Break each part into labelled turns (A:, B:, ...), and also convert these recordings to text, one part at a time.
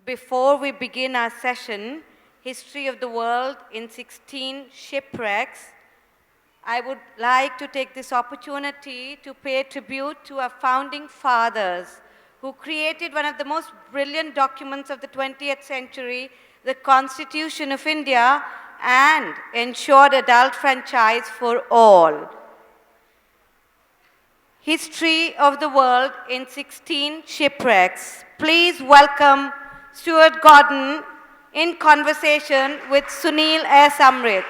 A: Before we begin our session, History of the World in 16 Shipwrecks, I would like to take this opportunity to pay tribute to our founding fathers who created one of the most brilliant documents of the 20th century, the Constitution of India, and ensured adult franchise for all. History of the World in 16 Shipwrecks. Please welcome Stewart Gordon in conversation with Sunil S. Amrith.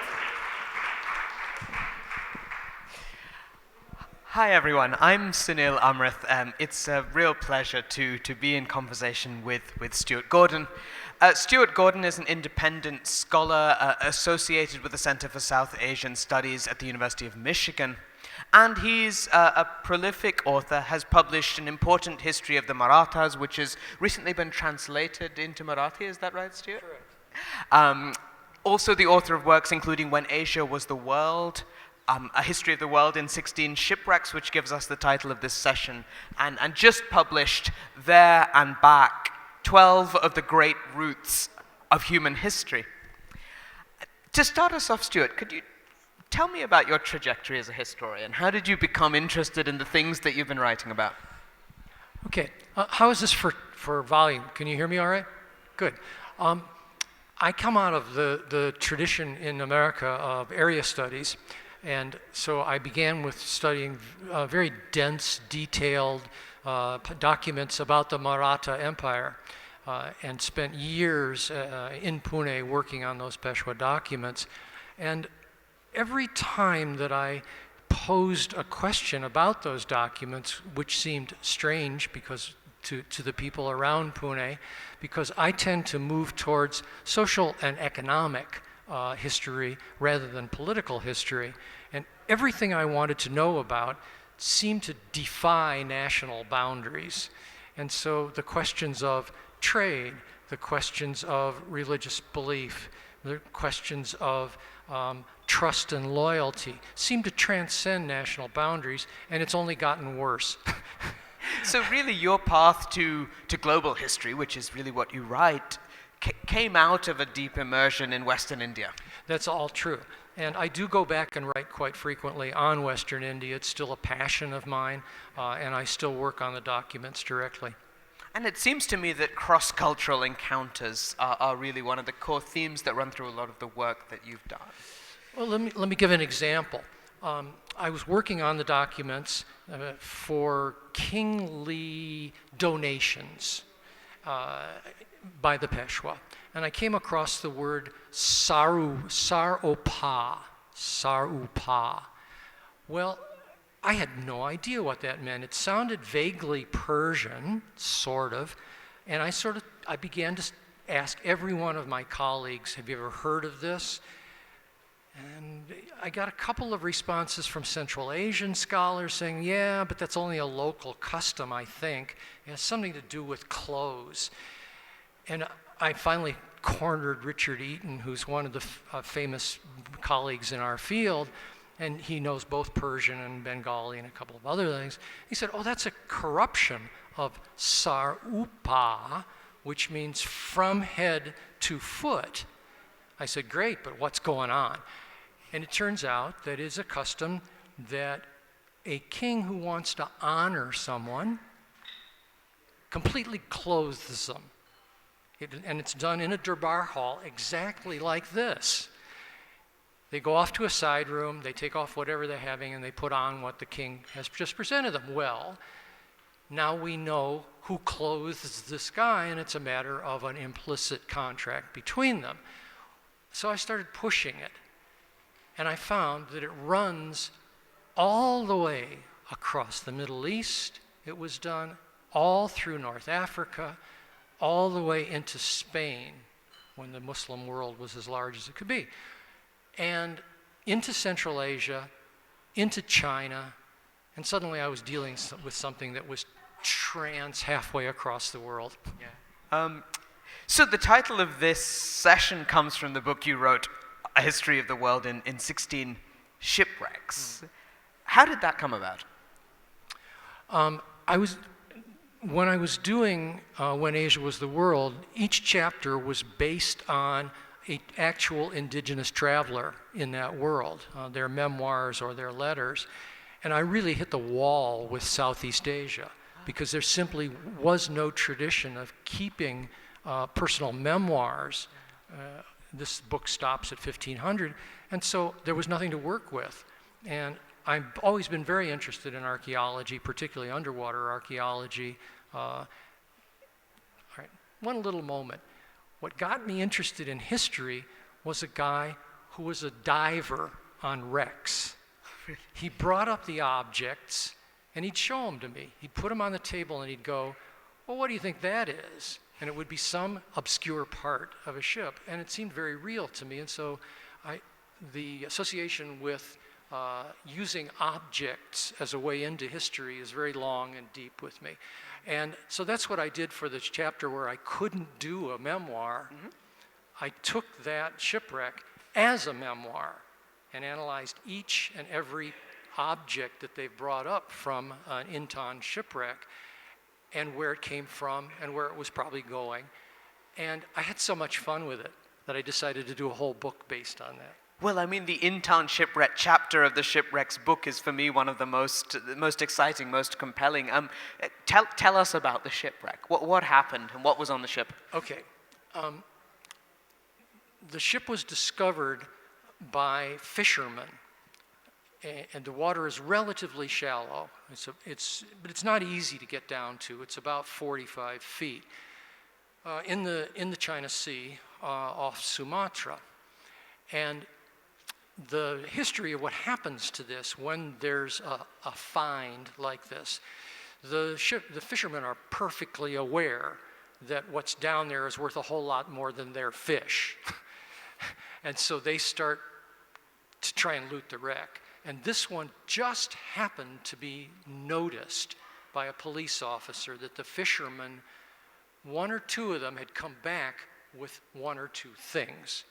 B: Hi everyone, I'm Sunil Amrith. It's a real pleasure to be in conversation with Stewart Gordon. Stewart Gordon is an independent scholar associated with the Center for South Asian Studies at the University of Michigan. And he's a prolific author, has published an important history of the Marathas, which has recently been translated into Marathi. Is that right, Stewart? Correct. Also the author of works including When Asia Was the World, a history of the world in 16 Shipwrecks, which gives us the title of this session, and just published There and Back, 12 of the Great Roots of Human History. To start us off, Stewart, could you tell me about your trajectory as a historian? How did you become interested in the things that you've been writing about?
C: Okay, how is this for volume? Can you hear me all right? Good. I come out of the tradition in America of area studies, and so I began with studying very dense, detailed documents about the Maratha Empire, and spent years in Pune working on those Peshwa documents. And every time that I posed a question about those documents, which seemed strange because to the people around Pune, because I tend to move towards social and economic history rather than political history, and everything I wanted to know about seemed to defy national boundaries. And so the questions of trade, the questions of religious belief, the questions of trust and loyalty seem to transcend national boundaries, and it's only gotten worse.
B: So really your path to global history, which is really what you write, came out of a deep immersion in Western India.
C: That's all true. And I do go back and write quite frequently on Western India. It's still a passion of mine, and I still work on the documents directly.
B: And it seems to me that cross-cultural encounters are really one of the core themes that run through a lot of the work that you've done.
C: Well, let me give an example. I was working on the documents for kingly donations by the Peshwa, and I came across the word sarupa. Well, I had no idea what that meant. It sounded vaguely Persian, sort of, and I began to ask every one of my colleagues, have you ever heard of this? And I got a couple of responses from Central Asian scholars saying, yeah, but that's only a local custom, I think. It has something to do with clothes. And I finally cornered Richard Eaton, who's one of the famous colleagues in our field, and he knows both Persian and Bengali and a couple of other things. He said, oh, that's a corruption of sarupa, which means from head to foot. I said, great, but what's going on? And it turns out that it's a custom that a king who wants to honor someone completely clothes them. And it's done in a durbar hall exactly like this. They go off to a side room, they take off whatever they're having, and they put on what the king has just presented them. Well, now we know who clothes this guy, and it's a matter of an implicit contract between them. So I started pushing it, and I found that it runs all the way across the Middle East. It was done all through North Africa, all the way into Spain, when the Muslim world was as large as it could be, and into Central Asia, into China, and suddenly I was dealing with something that was halfway across the world.
B: Yeah. So the title of this session comes from the book you wrote, A History of the World in 16 Shipwrecks. How did that come about?
C: when I was doing When Asia Was the World, each chapter was based on an actual indigenous traveler in that world, their memoirs or their letters. And I really hit the wall with Southeast Asia because there simply was no tradition of keeping personal memoirs. This book stops at 1500, and so there was nothing to work with. And I've always been very interested in archaeology, particularly underwater archaeology. All right, one little moment. What got me interested in history was a guy who was a diver on wrecks. He brought up the objects and he'd show them to me. He'd put them on the table and he'd go, well, what do you think that is? And it would be some obscure part of a ship. And it seemed very real to me. And so the association with using objects as a way into history is very long and deep with me. And so that's what I did for this chapter where I couldn't do a memoir. Mm-hmm. I took that shipwreck as a memoir and analyzed each and every object that they've brought up from an Inton shipwreck and where it came from and where it was probably going. And I had so much fun with it that I decided to do a whole book based on that.
B: Well, I mean, the Inton Shipwreck chapter of the Shipwrecks book is, for me, one of the most exciting, most compelling. Tell us about the shipwreck. What happened and what was on the ship?
C: Okay. The ship was discovered by fishermen, and the water is relatively shallow. But it's not easy to get down to. It's about 45 feet in the China Sea off Sumatra. And the history of what happens to this when there's a find like this, the fishermen are perfectly aware that what's down there is worth a whole lot more than their fish. And so they start to try and loot the wreck. And this one just happened to be noticed by a police officer that the fishermen, one or two of them had come back with one or two things.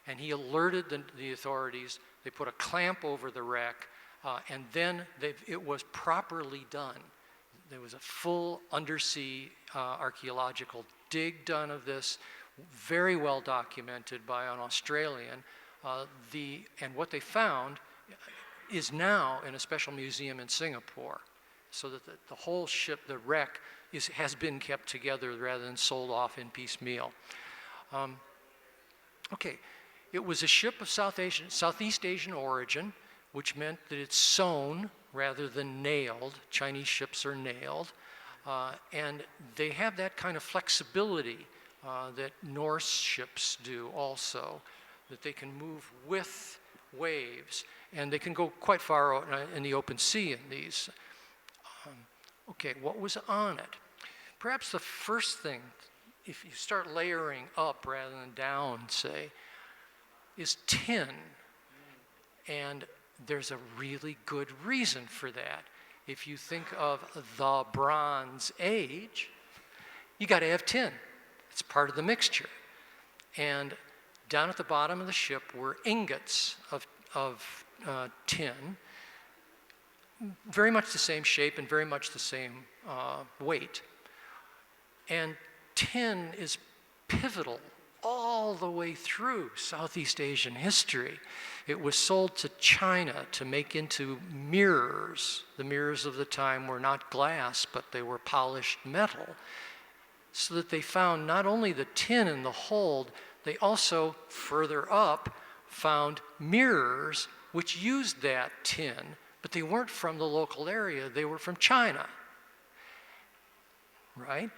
C: And he alerted the authorities. They put a clamp over the wreck, and then it was properly done. There was a full undersea archaeological dig done of this, very well documented by an Australian. And what they found is now in a special museum in Singapore, so that the whole ship, the wreck, has been kept together rather than sold off in piecemeal. Okay. It was a ship of Southeast Asian origin, which meant that it's sewn rather than nailed. Chinese ships are nailed. And they have that kind of flexibility that Norse ships do also, that they can move with waves. And they can go quite far out in the open sea in these. Okay, what was on it? Perhaps the first thing, if you start layering up rather than down, say, is tin. And there's a really good reason for that. If you think of the Bronze Age, you got to have tin. It's part of the mixture. And down at the bottom of the ship were ingots of tin, very much the same shape and very much the same weight. And tin is pivotal all the way through Southeast Asian history. It was sold to China to make into mirrors. The mirrors of the time were not glass, but they were polished metal. So that they found not only the tin in the hold, they also, further up, found mirrors which used that tin, but they weren't from the local area, they were from China. Right?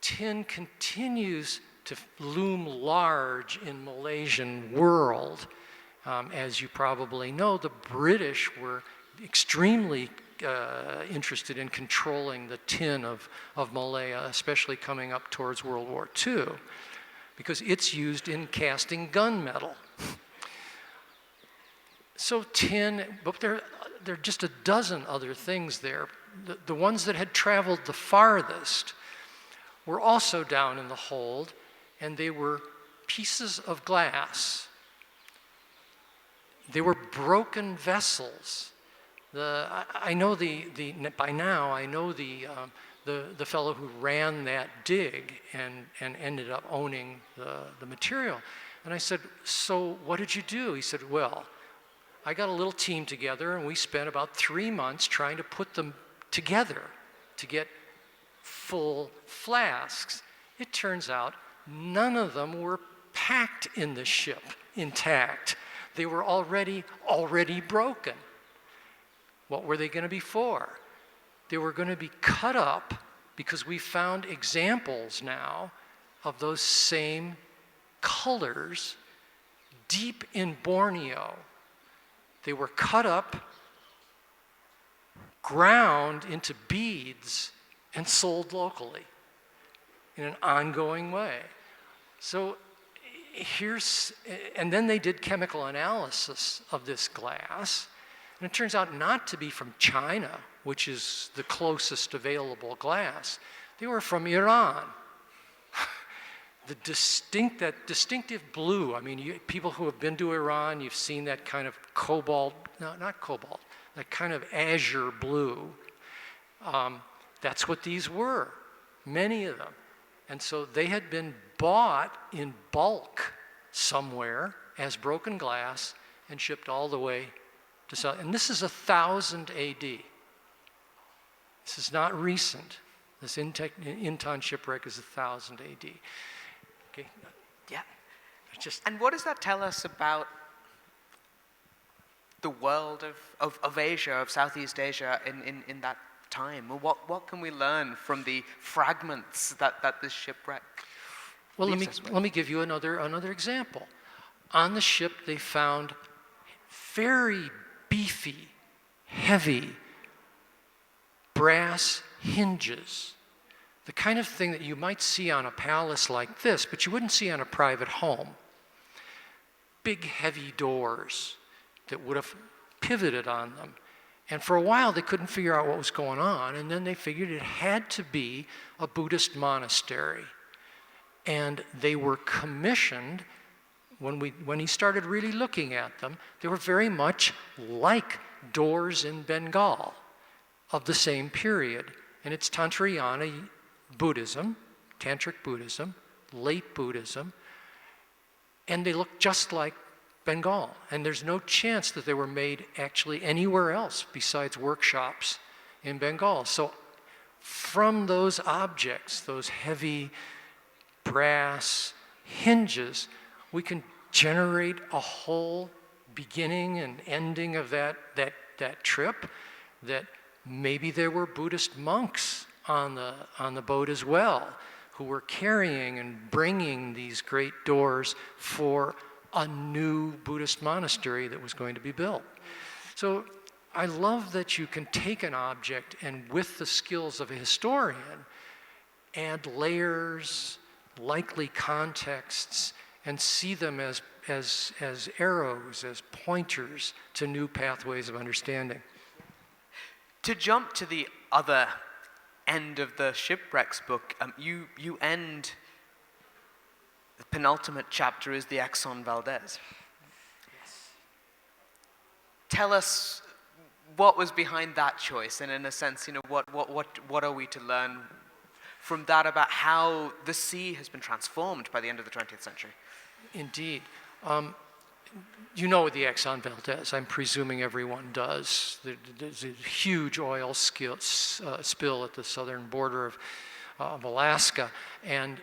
C: Tin continues to loom large in Malaysian world. As you probably know, the British were extremely interested in controlling the tin of Malaya, especially coming up towards World War II, because it's used in casting gunmetal. So tin, but there are just a dozen other things there. The ones that had traveled the farthest were also down in the hold, and they were pieces of glass. They were broken vessels. I know by now I know the the fellow who ran that dig and ended up owning the material. And I said, so what did you do? He said, well, I got a little team together and we spent about 3 months trying to put them together to get full flasks. It turns out none of them were packed in the ship intact. They were already broken. What were they going to be for? They were going to be cut up because we found examples now of those same colors deep in Borneo. They were cut up, ground into beads, and sold locally in an ongoing way. So and then they did chemical analysis of this glass, and it turns out not to be from China, which is the closest available glass. They were from Iran. That distinctive blue, I mean, people who have been to Iran, you've seen that kind of cobalt, no, not cobalt, that kind of azure blue. That's what these were, many of them. And so they had been bought in bulk somewhere as broken glass and shipped all the way to South. And this is 1000 AD. This is not recent. This Inton shipwreck is 1000 AD. Okay.
B: Yeah. And what does that tell us about the world of Asia, of Southeast Asia in that time? What can we learn from the fragments that this shipwreck
C: Well,
B: leaves us with?
C: let me give you another example. On the ship, they found very beefy, heavy brass hinges, the kind of thing that you might see on a palace like this, but you wouldn't see on a private home. Big, heavy doors that would have pivoted on them. And for a while, they couldn't figure out what was going on, and then they figured it had to be a Buddhist monastery. And they were commissioned, when he started really looking at them, they were very much like doors in Bengal of the same period. And it's Tantrayana Buddhism, Tantric Buddhism, late Buddhism, and they look just like Bengal. And there's no chance that they were made actually anywhere else besides workshops in Bengal. So from those objects, those heavy brass hinges, we can generate a whole beginning and ending of that trip, that maybe there were Buddhist monks on the boat as well, who were carrying and bringing these great doors for a new Buddhist monastery that was going to be built. So I love that you can take an object and, with the skills of a historian, add layers, likely contexts, and see them as arrows, as pointers to new pathways of understanding.
B: To jump to the other end of the Shipwrecks book, you end, the penultimate chapter is the Exxon Valdez.
C: Yes.
B: Tell us what was behind that choice, and in a sense, what are we to learn from that about how the sea has been transformed by the end of the 20th century?
C: Indeed. You know the Exxon Valdez, I'm presuming everyone does. There's a huge oil spill at the southern border of Alaska, and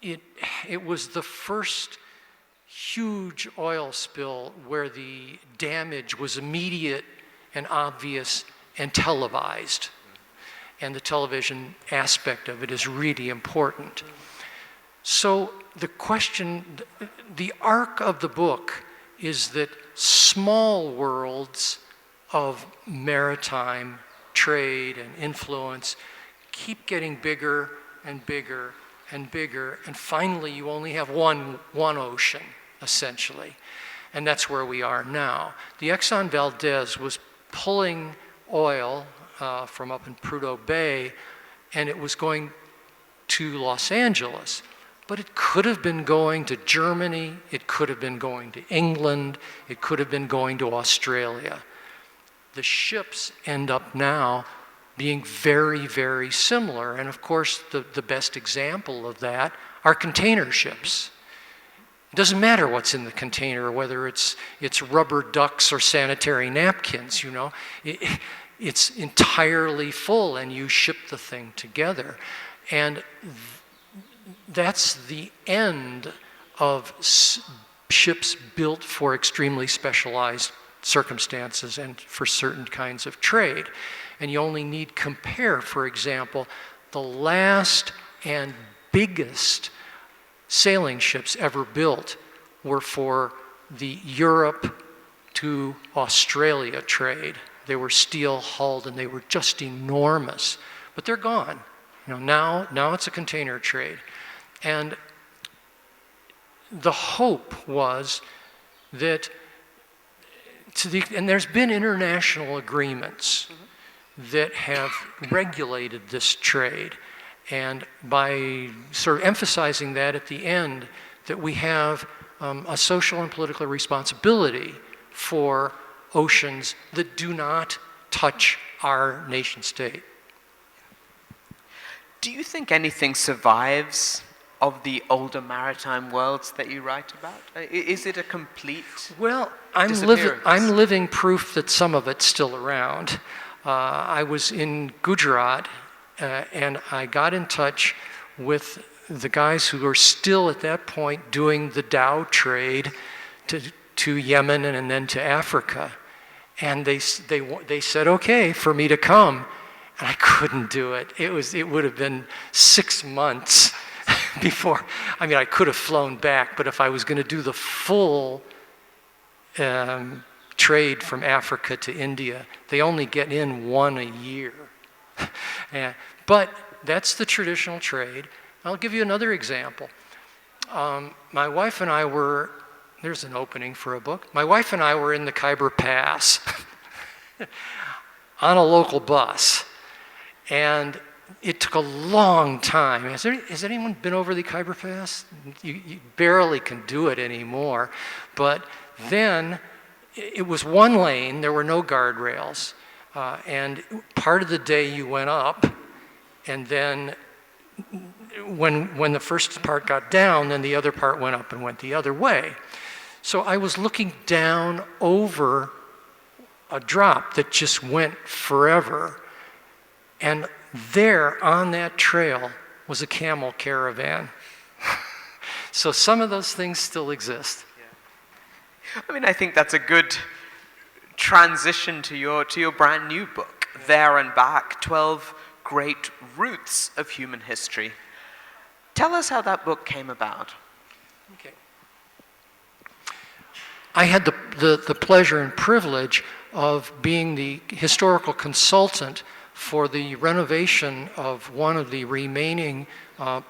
C: it was the first huge oil spill where the damage was immediate and obvious and televised. And the television aspect of it is really important. So the question, the arc of the book is that small worlds of maritime trade and influence keep getting bigger and bigger and bigger, and finally you only have one ocean, essentially. And that's where we are now. The Exxon Valdez was pulling oil from up in Prudhoe Bay, and it was going to Los Angeles. But it could have been going to Germany, it could have been going to England, it could have been going to Australia. The ships end up now being very, very similar. And of course, the best example of that are container ships. It doesn't matter what's in the container, whether it's rubber ducks or sanitary napkins, you know. It's entirely full, and you ship the thing together. And that's the end of ships built for extremely specialized circumstances and for certain kinds of trade. And you only need compare, for example, the last and biggest sailing ships ever built were for the Europe to Australia trade. They were steel-hulled and they were just enormous, but they're gone. You know, now it's a container trade. And the hope was that and there's been international agreements that have regulated this trade. And by sort of emphasizing that at the end, that we have a social and political responsibility for oceans that do not touch our nation state.
B: Do you think anything survives of the older maritime worlds that you write about? Is it a complete
C: I'm living proof that some of it's still around. I was in Gujarat and I got in touch with the guys who were still at that point doing the dhow trade to Yemen and then to Africa. And they said, okay, for me to come. And I couldn't do it. It would have been 6 months before. I mean, I could have flown back, but if I was going to do the full trade from Africa to India, they only get in one a year. But that's the traditional trade. I'll give you another example. My wife and I were, there's an opening for a book. My wife and I were in the Khyber Pass on a local bus. And it took a long time. Has anyone been over the Khyber Pass? You barely can do it anymore. But then it was one lane, there were no guardrails. And part of the day you went up, and then when the first part got down, then the other part went up and went the other way. So I was looking down over a drop that just went forever. And there on that trail was a camel caravan. So some of those things still exist.
B: Yeah. I mean, I think that's a good transition to your brand new book, There and Back, 12 Great Roots of Human History. Tell us how that book came about.
C: Okay. I had the pleasure and privilege of being the historical consultant for the renovation of one of the remaining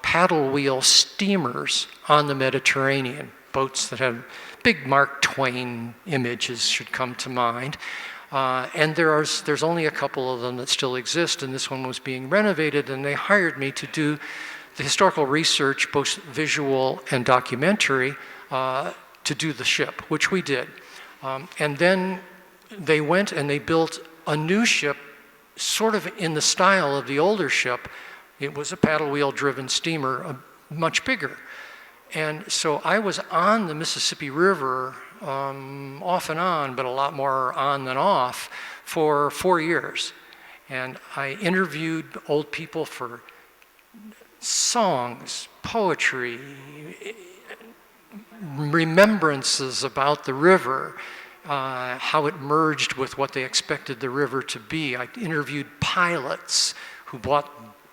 C: paddle wheel steamers on the Mediterranean. Boats that have big Mark Twain images should come to mind. And there's only a couple of them that still exist, and this one was being renovated, and they hired me to do the historical research, both visual and documentary, to do the ship, which we did. And then they went and they built a new ship sort of in the style of the older ship. It was a paddle wheel driven steamer, much bigger. And so I was on the Mississippi River off and on, but a lot more on than off, for 4 years. And I interviewed old people for songs, poetry, remembrances about the river, how it merged with what they expected the river to be. I interviewed pilots who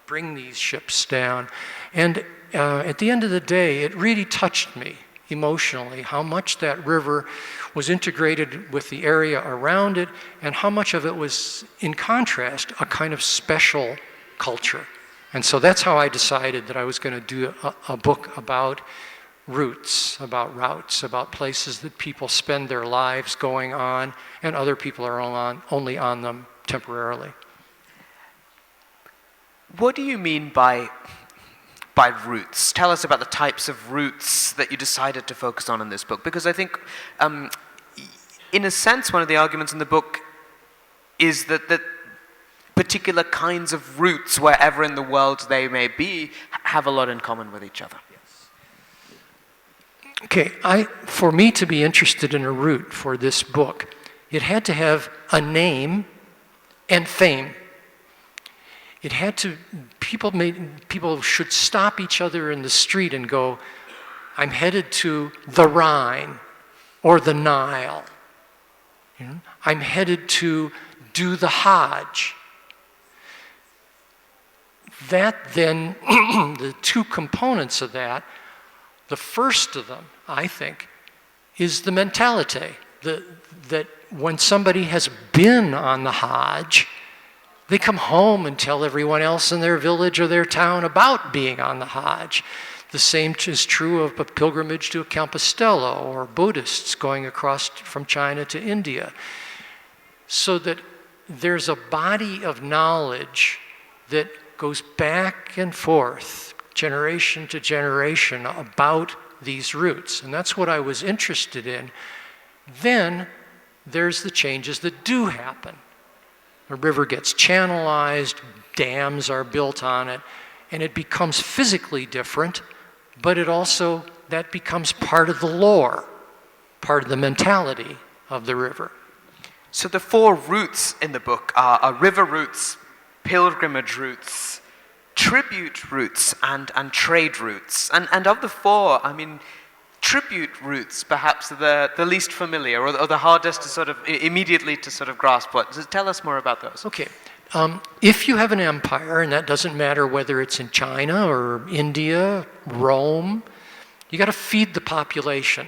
C: bring these ships down. And at the end of the day, it really touched me emotionally how much that river was integrated with the area around it, and how much of it was, in contrast, a kind of special culture. And so that's how I decided that I was going to do a book about routes, about places that people spend their lives going on, and other people are only on them temporarily.
B: What do you mean by routes? Tell us about the types of routes that you decided to focus on in this book, because I think, in a sense, one of the arguments in the book is that particular kinds of routes, wherever in the world they may be, have a lot in common with each other.
C: Okay, for me to be interested in a route for this book, it had to have a name and fame. It had to, people should stop each other in the street and go, I'm headed to the Rhine or the Nile. You know? I'm headed to do the Hajj. That then, the two components of that, the first of them, I think, is the mentality. That when somebody has been on the Hajj, they come home and tell everyone else in their village or their town about being on the Hajj. The same is true of a pilgrimage to Compostela or Buddhists going across from China to India. So that there's a body of knowledge that goes back and forth, generation to generation, about these routes. And that's what I was interested in. Then there's the changes that do happen. The river gets channelized, dams are built on it, and it becomes physically different, but it also, that becomes part of the lore, part of the mentality of the river.
B: So the four routes in the book are river routes, pilgrimage routes, tribute routes, and trade routes. And of the four, I mean, tribute routes perhaps are the least familiar or the hardest to sort of immediately to sort of grasp. But tell us more about those.
C: Okay. If you have an empire, and that doesn't matter whether it's in China or India, Rome, you got to feed the population.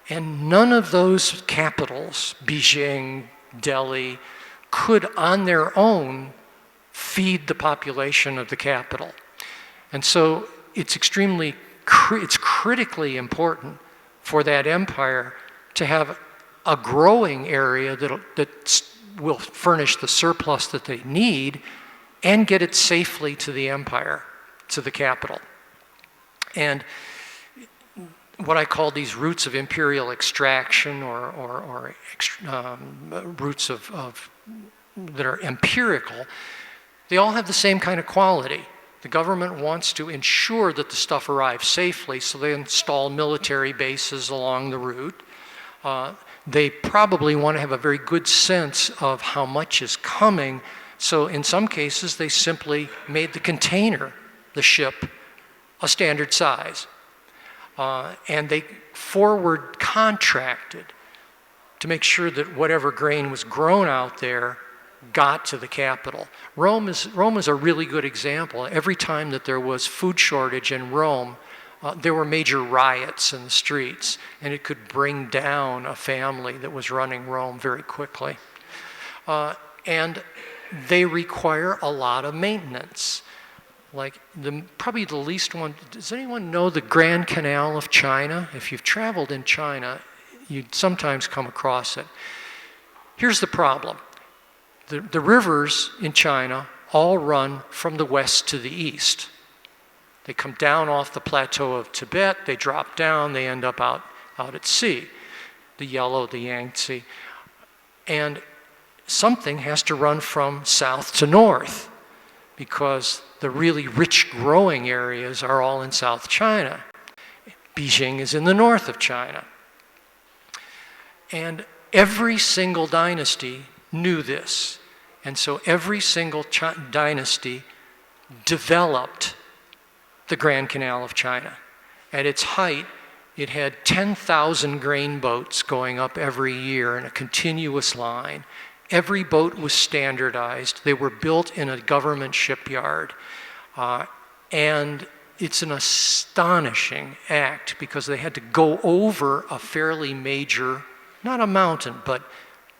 C: And none of those capitals, Beijing, Delhi, could on their own feed the population of the capital. And so it's it's critically important for that empire to have a growing area that will furnish the surplus that they need and get it safely to the empire, to the capital. And what I call these routes of imperial extraction or routes that are empirical, they all have the same kind of quality. The government wants to ensure that the stuff arrives safely, so they install military bases along the route. They probably want to have a very good sense of how much is coming, so in some cases they simply made the container, the ship, a standard size. And they forward contracted to make sure that whatever grain was grown out there got to the capital. Rome is a really good example. Every time that there was food shortage in Rome, there were major riots in the streets, and it could bring down a family that was running Rome very quickly. And they require a lot of maintenance. Like probably the least one, does anyone know the Grand Canal of China? If you've traveled in China, you'd sometimes come across it. Here's the problem. The rivers in China all run from the west to the east. They come down off the plateau of Tibet, they drop down, they end up out at sea, the Yellow, the Yangtze. And something has to run from south to north because the really rich growing areas are all in South China. Beijing is in the north of China. And every single dynasty knew this. And so every single dynasty developed the Grand Canal of China. At its height, it had 10,000 grain boats going up every year in a continuous line. Every boat was standardized. They were built in a government shipyard. And it's an astonishing act because they had to go over a fairly major, not a mountain, but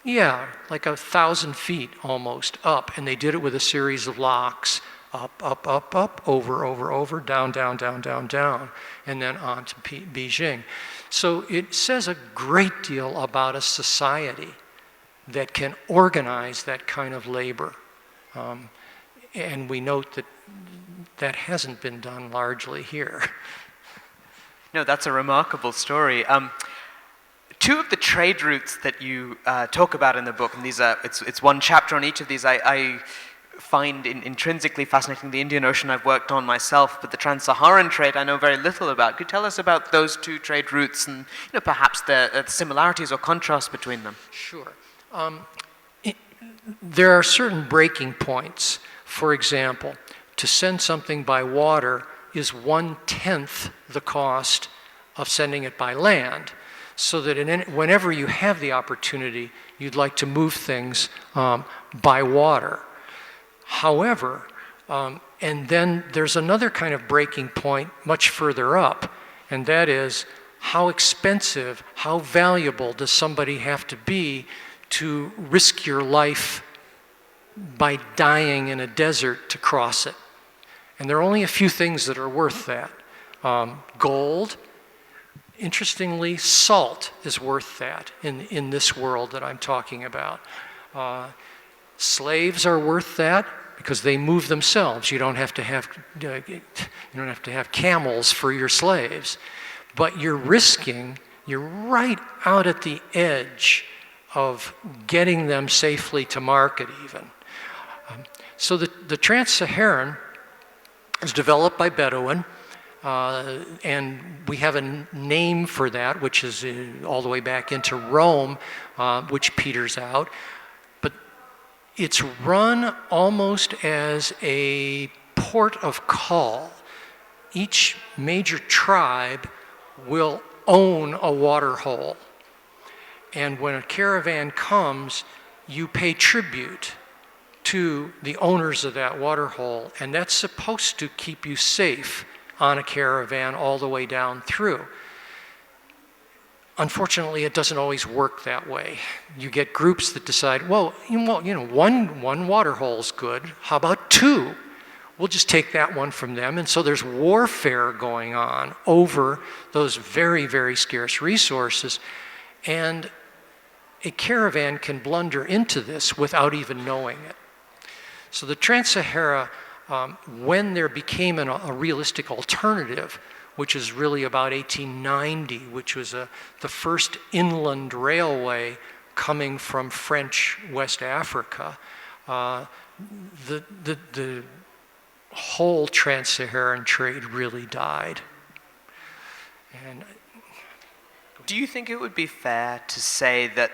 C: yeah, like 1,000 feet almost up. And they did it with a series of locks, up, up, up, up, over, down, down, down, down, down, and then on to Beijing. So it says a great deal about a society that can organize that kind of labor. And we note that that hasn't been done largely here.
B: No, that's a remarkable story. Two of the trade routes that you talk about in the book, and these are it's one chapter on each of these, I find intrinsically fascinating. The Indian Ocean I've worked on myself, but the Trans-Saharan Trade I know very little about. Could you tell us about those two trade routes and perhaps the similarities or contrasts between them?
C: Sure. There are certain breaking points. For example, to send something by water is 1/10 the cost of sending it by land. So that whenever you have the opportunity, you'd like to move things by water. However, and then there's another kind of breaking point much further up, and that is how expensive, how valuable does somebody have to be to risk your life by dying in a desert to cross it? And there are only a few things that are worth that. Gold. Interestingly, salt is worth that in this world that I'm talking about. Slaves are worth that because they move themselves. You don't have to have camels for your slaves, but you're right out at the edge of getting them safely to market even. So the Trans-Saharan was developed by Bedouin. And we have a name for that, which is all the way back into Rome, which peters out. But it's run almost as a port of call. Each major tribe will own a water hole. And when a caravan comes, you pay tribute to the owners of that water hole. And that's supposed to keep you safe on a caravan all the way down through. Unfortunately, it doesn't always work that way. You get groups that decide, well, one water hole's good. How about two? We'll just take that one from them. And so there's warfare going on over those very, very scarce resources. And a caravan can blunder into this without even knowing it. So the Trans-Sahara, when there became a realistic alternative, which is really about 1890, which was the first inland railway coming from French West Africa, the whole Trans-Saharan trade really died. And
B: do you think it would be fair to say that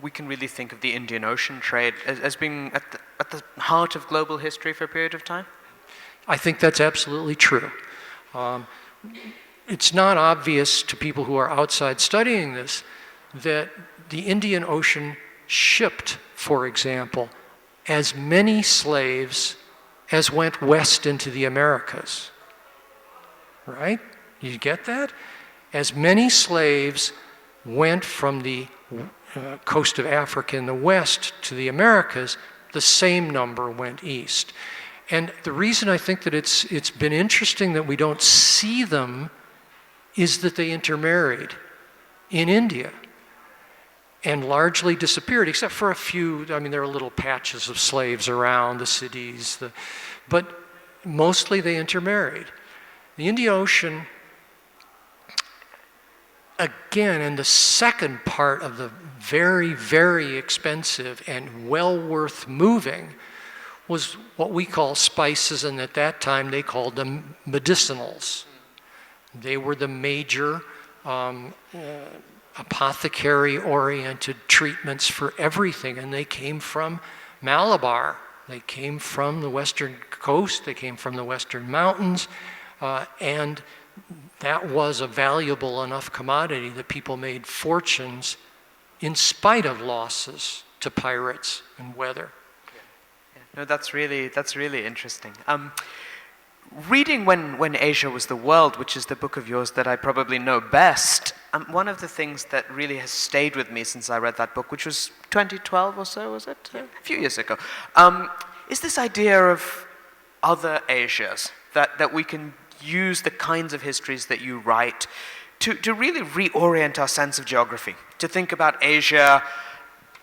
B: we can really think of the Indian Ocean trade as being at the heart of global history for a period of time?
C: I think that's absolutely true. It's not obvious to people who are outside studying this that the Indian Ocean shipped, for example, as many slaves as went west into the Americas. Right? You get that? As many slaves went from the coast of Africa in the west to the Americas, the same number went east. And the reason I think that it's been interesting that we don't see them is that they intermarried in India and largely disappeared, except for a few. I mean, there are little patches of slaves around the cities, but mostly they intermarried. The Indian Ocean, again, in the second part of the very, very expensive and well worth moving, was what we call spices, and at that time they called them medicinals. They were the major apothecary-oriented treatments for everything, and they came from Malabar. They came from the western coast, they came from the western mountains, and that was a valuable enough commodity that people made fortunes in spite of losses to pirates and weather.
B: No, that's really interesting. Reading when Asia Was the World, which is the book of yours that I probably know best, one of the things that really has stayed with me since I read that book, which was 2012 or so, was it? Yeah. A few years ago, is this idea of other Asias, that we can use the kinds of histories that you write to really reorient our sense of geography, to think about Asia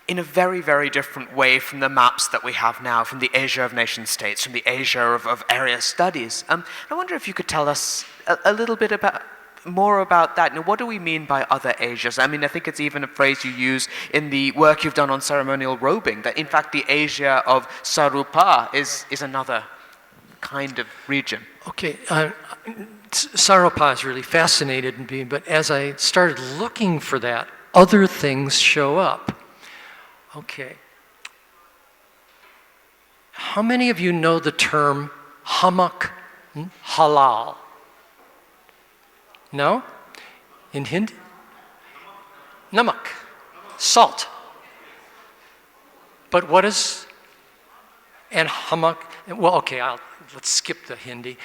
B: in a very, very different way from the maps that we have now, from the Asia of nation states, from the Asia of area studies. I wonder if you could tell us a little bit about more about that. Now, what do we mean by other Asias? I mean, I think it's even a phrase you use in the work you've done on ceremonial robing, that in fact the Asia of Sarupa is another kind of region.
C: Okay, Sarupa is really fascinated me, but as I started looking for that, other things show up. Okay. How many of you know the term hamak halal? No? In Hindi? Namak, salt. But what is, and hamak, well, okay, let's skip the Hindi.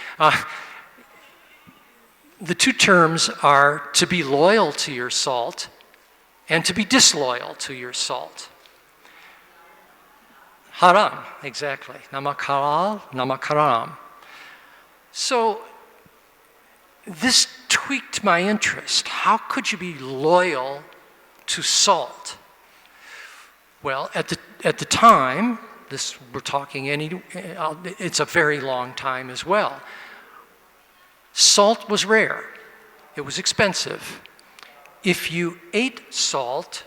C: The two terms are to be loyal to your salt and to be disloyal to your salt. Haram, exactly. Namak halal, namak haram. So this tweaked my interest. How could you be loyal to salt? Well, at the time, we're talking it's a very long time as well. Salt was rare. It was expensive. If you ate salt,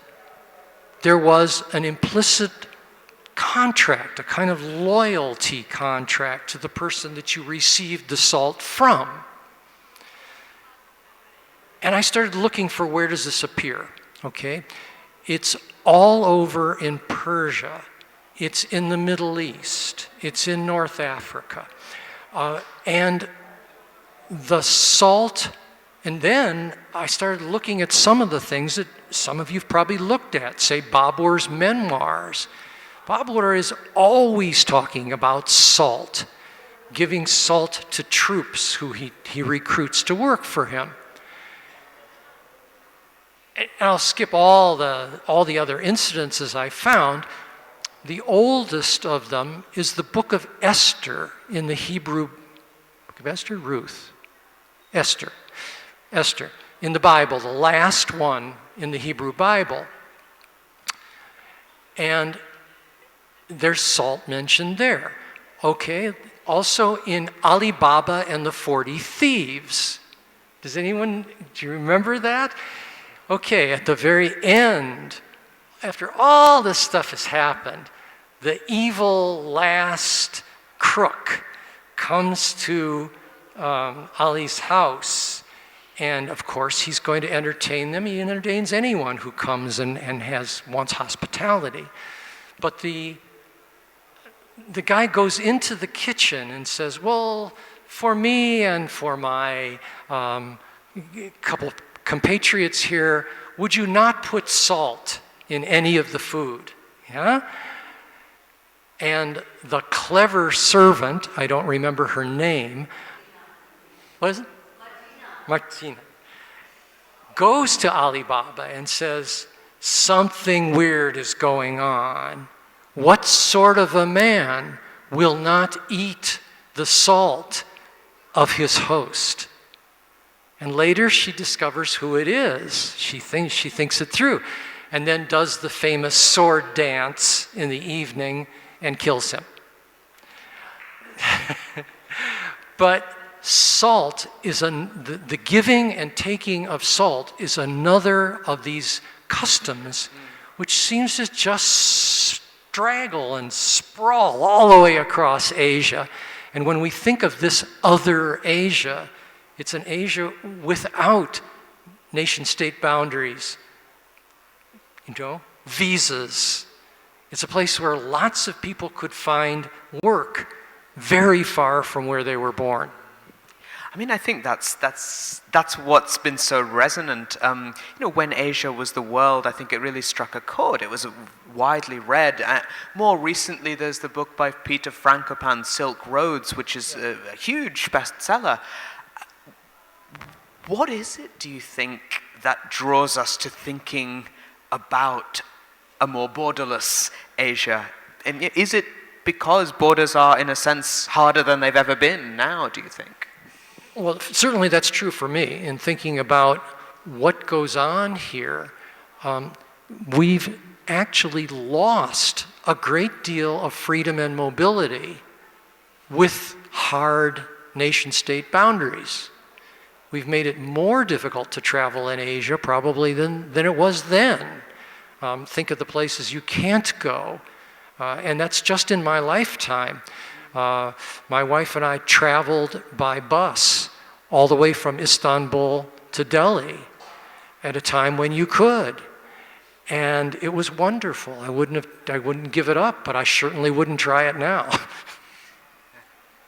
C: there was an implicit contract, a kind of loyalty contract to the person that you received the salt from. And I started looking for where does this appear, okay? It's all over in Persia. It's in the Middle East. It's in North Africa. And the salt, and then I started looking at some of the things that some of you've probably looked at, say Babur's memoirs. Babur is always talking about salt, giving salt to troops who he recruits to work for him. And I'll skip all the other incidences I found. The oldest of them is the book of Esther in the Hebrew, book of Esther, Ruth, Esther, in the Bible, the last one in the Hebrew Bible. And there's salt mentioned there. Okay, also in Ali Baba and the 40 Thieves. Do you remember that? Okay, at the very end, after all this stuff has happened, the evil last crook comes to Ali's house, and of course he's going to entertain them. He entertains anyone who comes and wants hospitality. But the guy goes into the kitchen and says, well, for me and for my couple of compatriots here, would you not put salt in any of the food? Yeah? And the clever servant, I don't remember her name, what is it? Martina. Goes to Ali Baba and says, something weird is going on. What sort of a man will not eat the salt of his host? And later she discovers who it is. She thinks it through. And then does the famous sword dance in the evening and kills him. But salt is the giving and taking of salt is another of these customs which seems to just straggle and sprawl all the way across Asia. And when we think of this other Asia, it's an Asia without nation-state boundaries, visas. It's a place where lots of people could find work very far from where they were born.
B: I mean, I think that's what's been so resonant. When Asia was the world, I think it really struck a chord. It was widely read. More recently, there's the book by Peter Frankopan, Silk Roads, which is a huge bestseller. What is it, do you think, that draws us to thinking about a more borderless Asia? And is it because borders are, in a sense, harder than they've ever been now, do you think?
C: Well, certainly that's true for me in thinking about what goes on here. We've actually lost a great deal of freedom and mobility with hard nation-state boundaries. we've made it more difficult to travel in Asia probably than it was then. Think of the places you can't go. And that's just in my lifetime. My wife and I traveled by bus all the way from Istanbul to Delhi at a time when you could. And it was wonderful. I wouldn't give it up, but I certainly wouldn't try it now.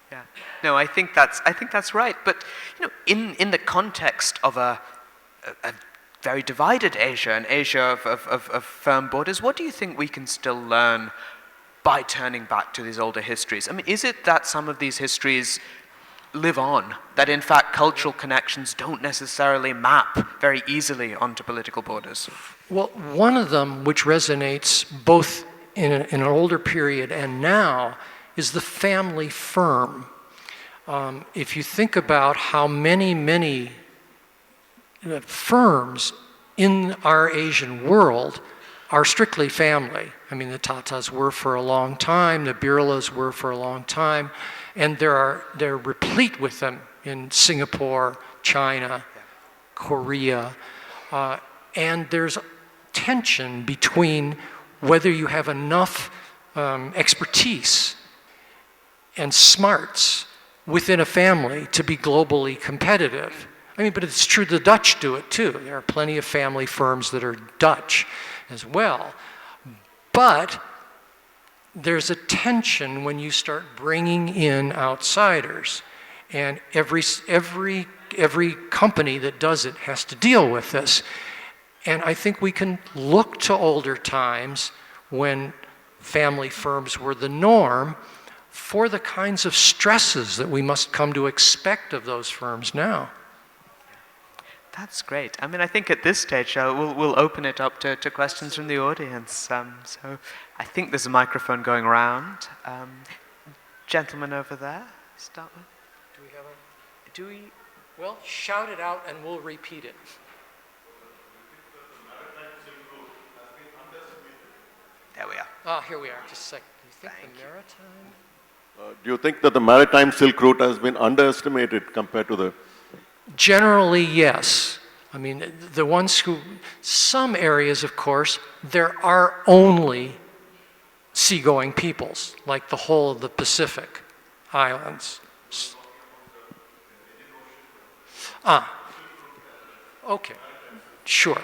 B: Yeah. No, I think that's right. But in the context of a very divided Asia, an Asia of firm borders, what do you think we can still learn by turning back to these older histories? I mean, is it that some of these histories live on, that in fact cultural connections don't necessarily map very easily onto political borders?
C: Well, one of them which resonates both in an older period and now is the family firm. If you think about how many firms in our Asian world are strictly family. I mean, the Tatas were for a long time, the Birlas were for a long time, and they're replete with them in Singapore, China, Korea, and there's tension between whether you have enough expertise and smarts within a family to be globally competitive. I mean, but it's true the Dutch do it too. There are plenty of family firms that are Dutch as well. But there's a tension when you start bringing in outsiders. And every company that does it has to deal with this. And I think we can look to older times when family firms were the norm for the kinds of stresses that we must come to expect of those firms now.
B: That's great. I mean, I think at this stage we'll open it up to questions from the audience. So I think there's a microphone going around. Gentleman over there, start with. Do we?
C: Well, shout it out and we'll repeat it.
B: There we are.
C: Ah, here we are. Just a second. Do you think the maritime?
D: Do you think that the maritime Silk Route has been underestimated compared to the...
C: Generally, yes. I mean, the ones who, some areas, of course, there are only seagoing peoples, like the whole of the Pacific Islands. Okay, sure.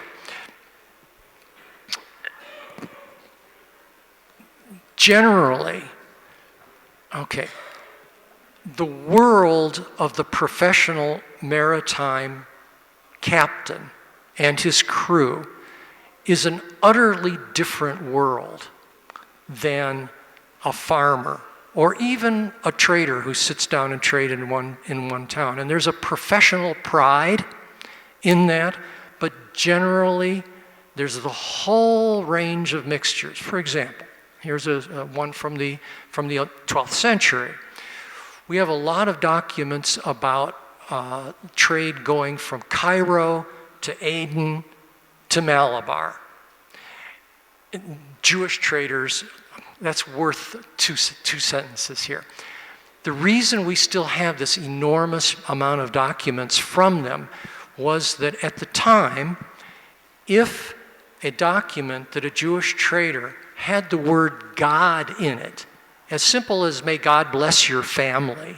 C: Generally, okay, the world of the professional maritime captain and his crew is an utterly different world than a farmer or even a trader who sits down and trades in one town. And there's a professional pride in that, but generally there's the whole range of mixtures. For example, here's one from the 12th century. We have a lot of documents about trade going from Cairo to Aden to Malabar. Jewish traders, that's worth two sentences here. The reason we still have this enormous amount of documents from them was that at the time, if a document that a Jewish trader had the word God in it, as simple as "May God bless your family,"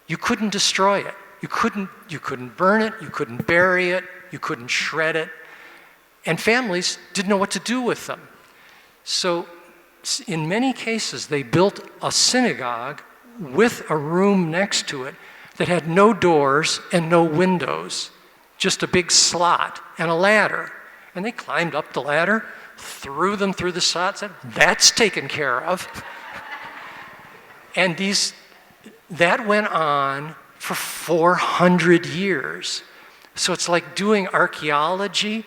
C: you couldn't destroy it. You couldn't burn it, you couldn't bury it, you couldn't shred it. And families didn't know what to do with them. So in many cases, they built a synagogue with a room next to it that had no doors and no windows, just a big slot and a ladder. And they climbed up the ladder, threw them through the slot, said, "That's taken care of." And that went on for 400 years. So it's like doing archaeology.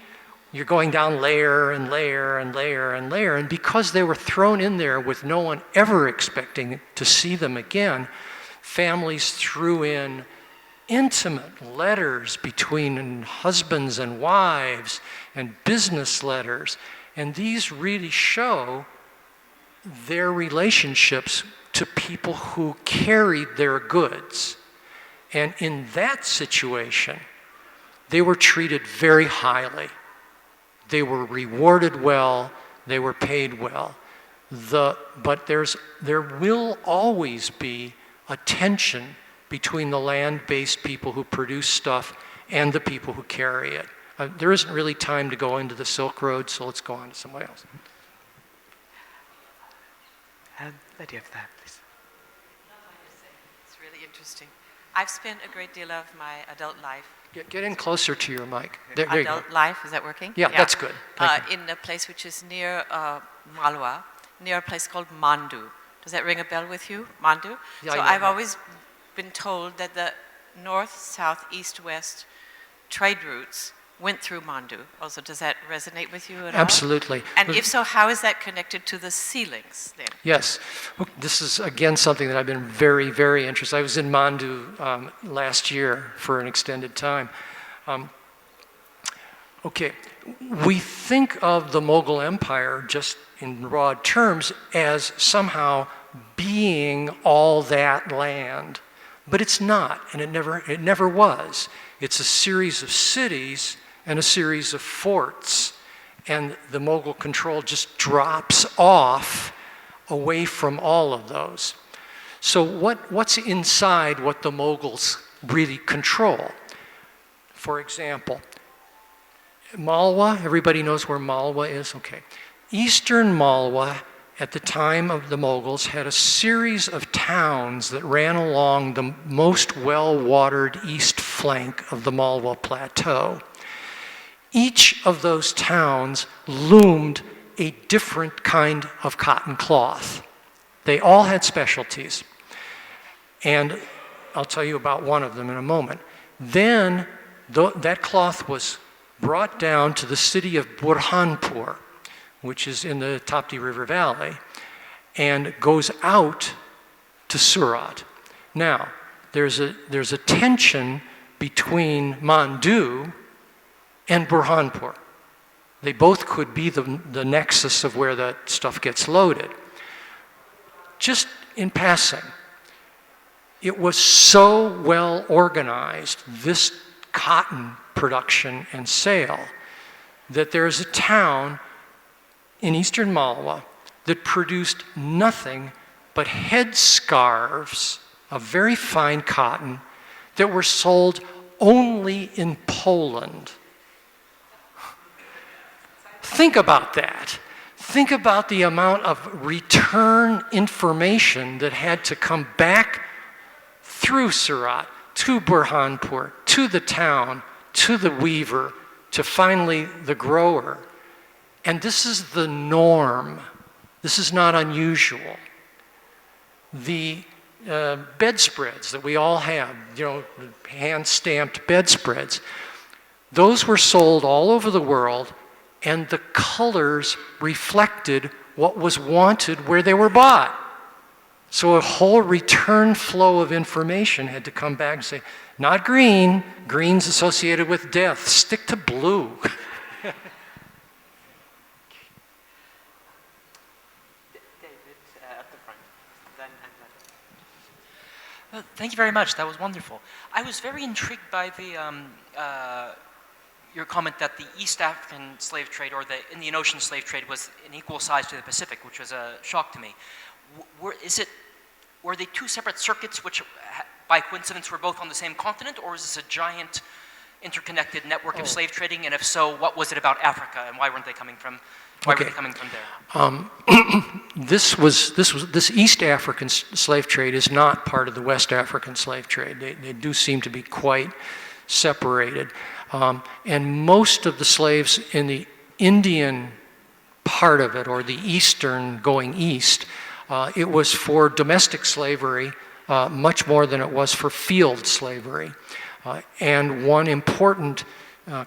C: You're going down layer and layer and layer and layer. And because they were thrown in there with no one ever expecting to see them again, families threw in intimate letters between husbands and wives and business letters. And these really show their relationships to people who carried their goods. And in that situation, they were treated very highly. They were rewarded well, they were paid well. But there will always be a tension between the land-based people who produce stuff and the people who carry it. There isn't really time to go into the Silk Road, so let's go on to somebody else.
B: Lady over there, please.
E: It's really interesting. I've spent a great deal of my adult life.
C: Get in closer to your mic. There you go.
E: Adult life, is that working?
C: Yeah, that's good. Thank you.
E: In a place which is near Malwa, near a place called Mandu. Does that ring a bell with you, Mandu?
C: Yeah,
E: so
C: I know
E: I've
C: that.
E: always been told that the north, south, east, west trade routes went through Mandu. Also, does that resonate with you at all?
C: Absolutely.
E: And if so, how is that connected to the ceilings then?
C: Yes. This is, again, something that I've been very, very interested in. I was in Mandu last year for an extended time. Okay, we think of the Mughal Empire, just in broad terms, as somehow being all that land. But it's not, and it never was. It's a series of cities and a series of forts, and the Mughal control just drops off away from all of those. So what's inside what the Mughals really control? For example, Malwa, everybody knows where Malwa is? Okay. Eastern Malwa, at the time of the Mughals, had a series of towns that ran along the most well-watered east flank of the Malwa Plateau. Each of those towns loomed a different kind of cotton cloth. They all had specialties. And I'll tell you about one of them in a moment. Then that cloth was brought down to the city of Burhanpur, which is in the Tapti River Valley, and goes out to Surat. Now, there's a tension between Mandu and Burhanpur. They both could be the nexus of where that stuff gets loaded. Just in passing, it was so well organized, this cotton production and sale, that there's a town in eastern Malwa that produced nothing but headscarves of very fine cotton that were sold only in Poland. Think about that. Think about the amount of return information that had to come back through Surat, to Burhanpur, to the town, to the weaver, to finally the grower. And this is the norm. This is not unusual. The bedspreads that we all have, hand-stamped bedspreads, those were sold all over the world, and the colors reflected what was wanted where they were bought. So a whole return flow of information had to come back and say, not green, green's associated with death, stick to blue.
F: Thank you very much. That was wonderful. I was very intrigued by your comment that the East African slave trade or the Indian Ocean slave trade was an equal size to the Pacific, which was a shock to me. Were they two separate circuits which, by coincidence, were both on the same continent, or is this a giant interconnected network of slave trading? And if so, what was it about Africa, and why weren't they coming from? Why were they coming from there?
C: This East African slave trade is not part of the West African slave trade. They do seem to be quite separated. And most of the slaves in the Indian part of it, or the Eastern going east, it was for domestic slavery much more than it was for field slavery. And one important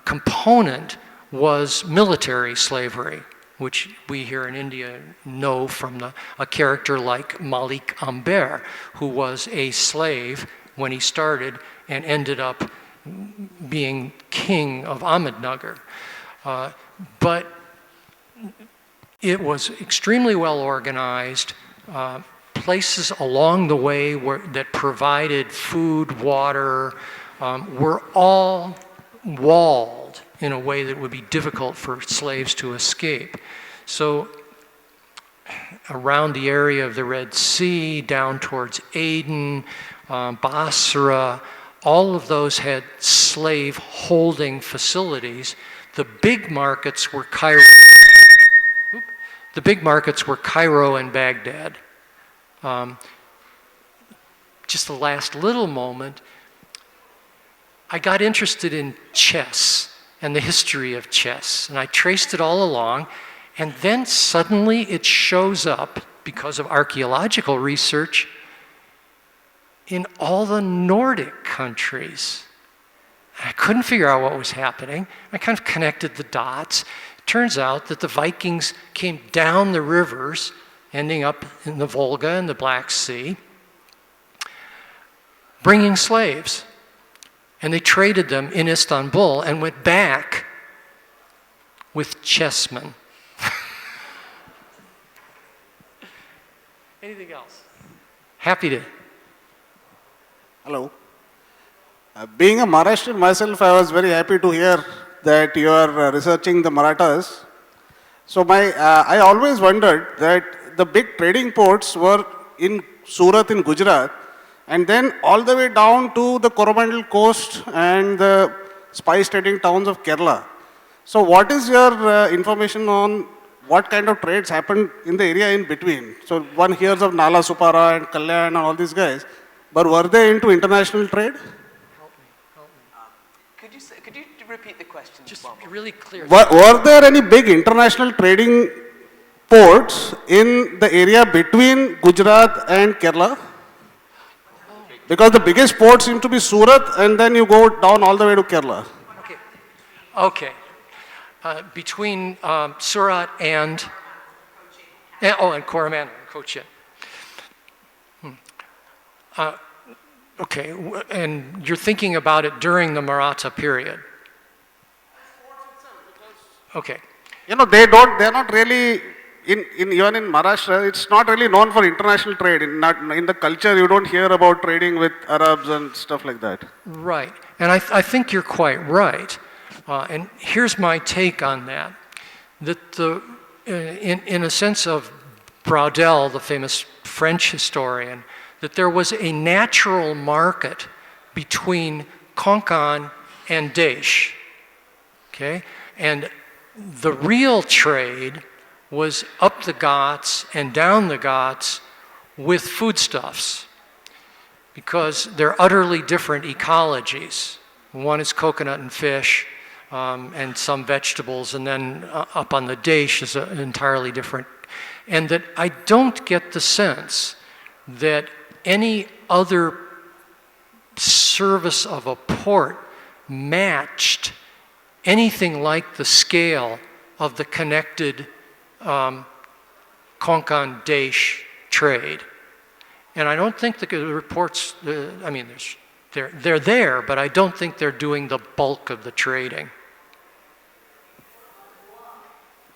C: component was military slavery, which we here in India know from a character like Malik Amber, who was a slave when he started and ended up being king of Ahmednagar. But it was extremely well organized, places along the way that provided food, water, were all walled in a way that would be difficult for slaves to escape. So around the area of the Red Sea, down towards Aden, Basra, all of those had slave holding facilities. The big markets were Cairo. The big markets were Cairo and Baghdad. Just the last little moment, I got interested in chess and the history of chess, and I traced it all along, and then suddenly it shows up, because of archaeological research, in all the Nordic countries. I couldn't figure out what was happening. I kind of connected the dots. It turns out that the Vikings came down the rivers, ending up in the Volga and the Black Sea, bringing slaves. And they traded them in Istanbul and went back with chessmen. Anything else? Happy to.
G: Hello. Being a Maharashtrian myself, I was very happy to hear that you are researching the Marathas. So I always wondered that the big trading ports were in Surat in Gujarat, and then all the way down to the Coromandel coast and the spice trading towns of Kerala. So what is your information on what kind of trades happened in the area in between? So one hears of Nala Supara and Kalyan and all these guys, but were they into international trade?
B: Could you repeat the question?
C: Just really clear.
G: Were there any big international trading ports in the area between Gujarat and Kerala? Because the biggest ports seem to be Surat, and then you go down all the way to Kerala.
C: Okay. Between Surat and Coromandel and Cochin. Okay, and you're thinking about it during the Maratha period. Okay.
G: You know, they're not really, even in Maharashtra, it's not really known for international trade. In the culture, you don't hear about trading with Arabs and stuff like that.
C: Right, and I think you're quite right. And here's my take on that. That in a sense of Braudel, the famous French historian, that there was a natural market between Konkan and Desh, okay? And the real trade was up the Ghats and down the Ghats with foodstuffs, because they're utterly different ecologies. One is coconut and fish, and some vegetables, and then up on the Desh is entirely different. And that I don't get the sense that any other service of a port matched anything like the scale of the connected Konkan-Desh trade. And I don't think the reports, I mean, they're there, but I don't think they're doing the bulk of the trading.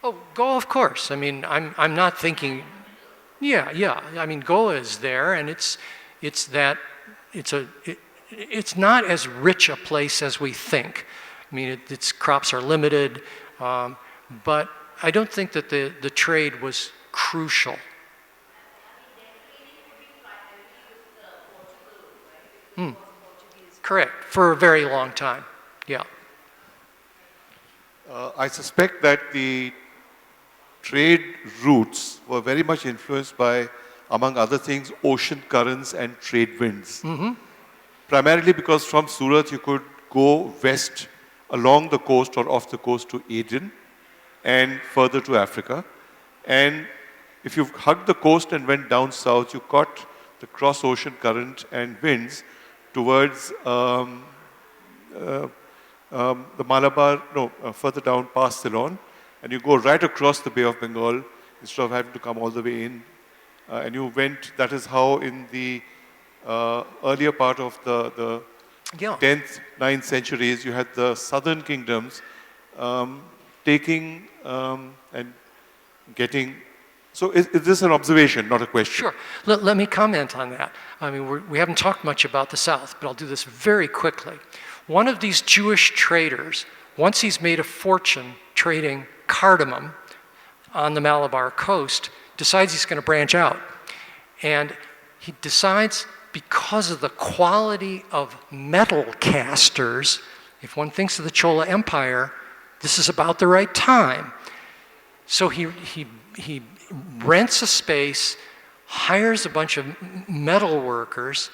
C: Oh, Goa, of course. I mean, I'm not thinking. Yeah. I mean, Goa is there, and it's not as rich a place as we think. I mean, its crops are limited, but I don't think that the trade was crucial. Correct, for a very long time. Yeah.
H: I suspect that the trade routes were very much influenced by, among other things, ocean currents and trade winds.
C: Mm-hmm.
H: Primarily because from Surat you could go west along the coast or off the coast to Aden and further to Africa. And if you hugged the coast and went down south, you caught the cross-ocean current and winds towards the Malabar, further down past Ceylon. And you go right across the Bay of Bengal instead of having to come all the way in. And you went, that is how in the earlier part of the 10th, 9th centuries, you had the southern kingdoms taking and getting So is this an observation, not a question?
C: Sure. Let me comment on that. I mean, we haven't talked much about the South, but I'll do this very quickly. One of these Jewish traders, once he's made a fortune trading cardamom on the Malabar coast, decides he's going to branch out. And he decides, because of the quality of metal casters, if one thinks of the Chola Empire, this is about the right time. So he rents a space, hires a bunch of metal workers,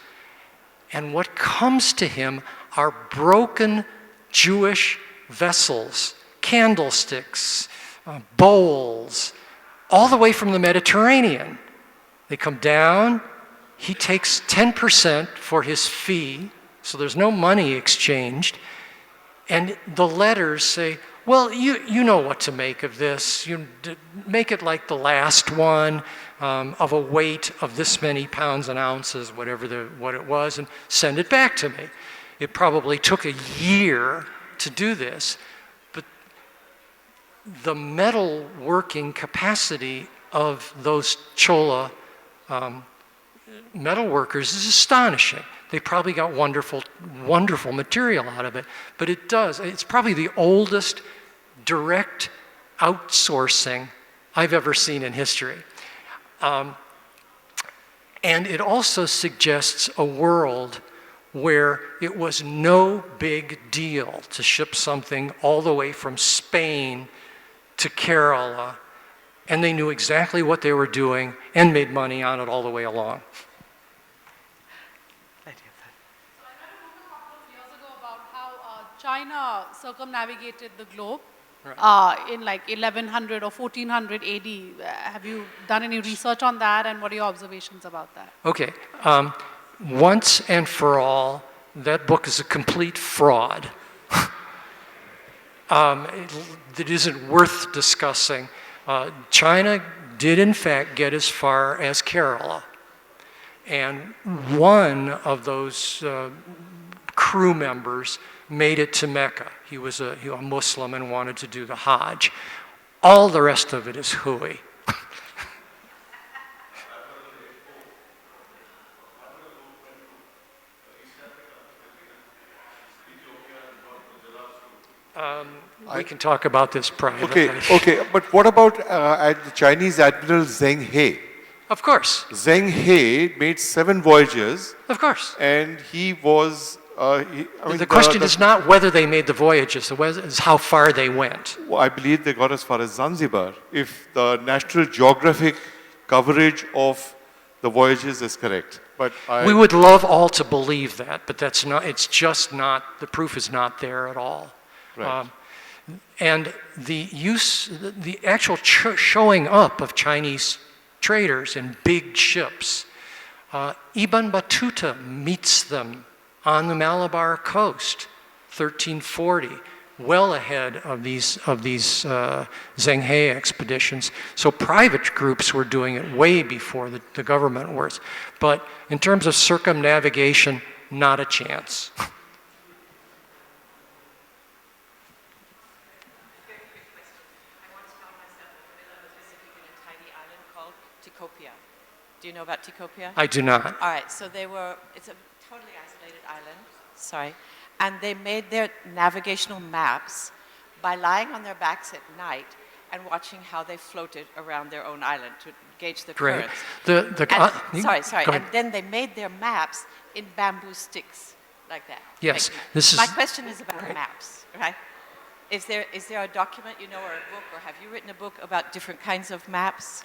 C: and what comes to him are broken Jewish vessels, candlesticks, bowls, all the way from the Mediterranean. They come down, he takes 10% for his fee, so there's no money exchanged, and the letters say, well, you know what to make of this. You make it like the last one, of a weight of this many pounds and ounces, what it was, and send it back to me. It probably took a year to do this, but the metal working capacity of those Chola metal workers is astonishing. They probably got wonderful, wonderful material out of it, but it's probably the oldest direct outsourcing I've ever seen in history. And it also suggests a world where it was no big deal to ship something all the way from Spain to Kerala, and they knew exactly what they were doing and made money on it all the way along.
I: China circumnavigated the globe in like 1100 or 1400 AD. Have you done any research on that, and what are your observations about that?
C: Okay. Once and for all, that book is a complete fraud. It isn't worth discussing. China did in fact get as far as Kerala. And one of those crew members made it to Mecca. He was a Muslim and wanted to do the Hajj. All the rest of it is hooey. We can talk about this privately.
H: Okay, but what about the Chinese Admiral Zheng He?
C: Of course.
H: Zheng He made 7 voyages.
C: Of course.
H: And he was...
C: the question is not whether they made the voyages, it's how far they went.
H: I believe they got as far as Zanzibar, if the National Geographic coverage of the voyages is correct. But
C: we would love all to believe that, but that's not. It's just not. The proof is not there at all.
H: Right.
C: And the actual showing up of Chinese traders in big ships, Ibn Battuta meets them on the Malabar coast, 1340, well ahead of these Zheng He expeditions. So private groups were doing it way before the government was. But in terms of circumnavigation, not a chance.
E: Do you know about Tikopia?
C: I do not.
E: All right, so it's a totally isolated island, sorry, and they made their navigational maps by lying on their backs at night and watching how they floated around their own island to gauge the
C: Great.
E: currents. Sorry, and then they made their maps in bamboo sticks, like that.
C: Yes,
E: My question is about maps, right? Is there a document, or a book, or have you written a book about different kinds of maps?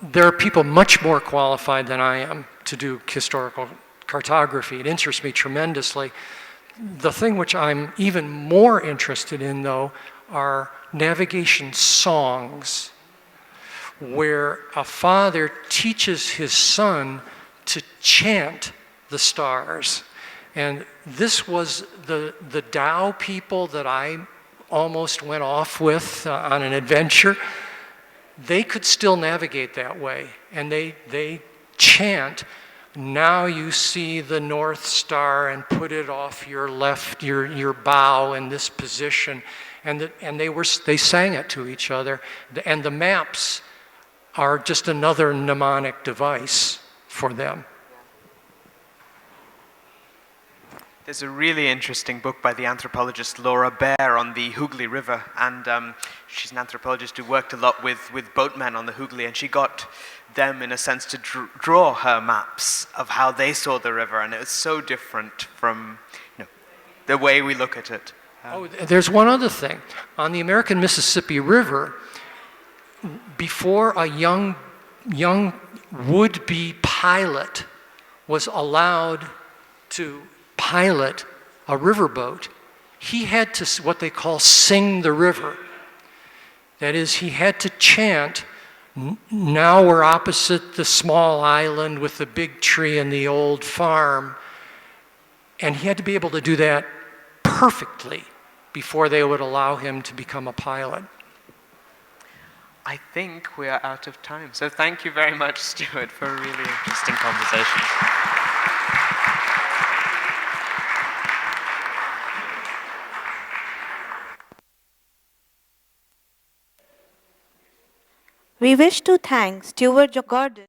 C: There are people much more qualified than I am to do historical cartography. It interests me tremendously. The thing which I'm even more interested in, though, are navigation songs, where a father teaches his son to chant the stars. And this was the Tao people that I almost went off with on an adventure. They could still navigate that way, and they chant, "Now you see the North Star, and put it off your left, your bow in this position," and they sang it to each other. And the maps are just another mnemonic device for them.
B: There's a really interesting book by the anthropologist Laura Baer on the Hooghly River, and she's an anthropologist who worked a lot with boatmen on the Hooghly, and she got them, in a sense, to draw her maps of how they saw the river, and it was so different from the way we look at it.
C: There's one other thing. On the American Mississippi River, before a young would-be pilot was allowed to pilot a riverboat, he had to what they call sing the river. That is, he had to chant, "Now we're opposite the small island with the big tree and the old farm." And he had to be able to do that perfectly before they would allow him to become a pilot.
B: I think we are out of time. So thank you very much, Stewart, for a really interesting conversation.
A: We wish to thank Stewart Gordon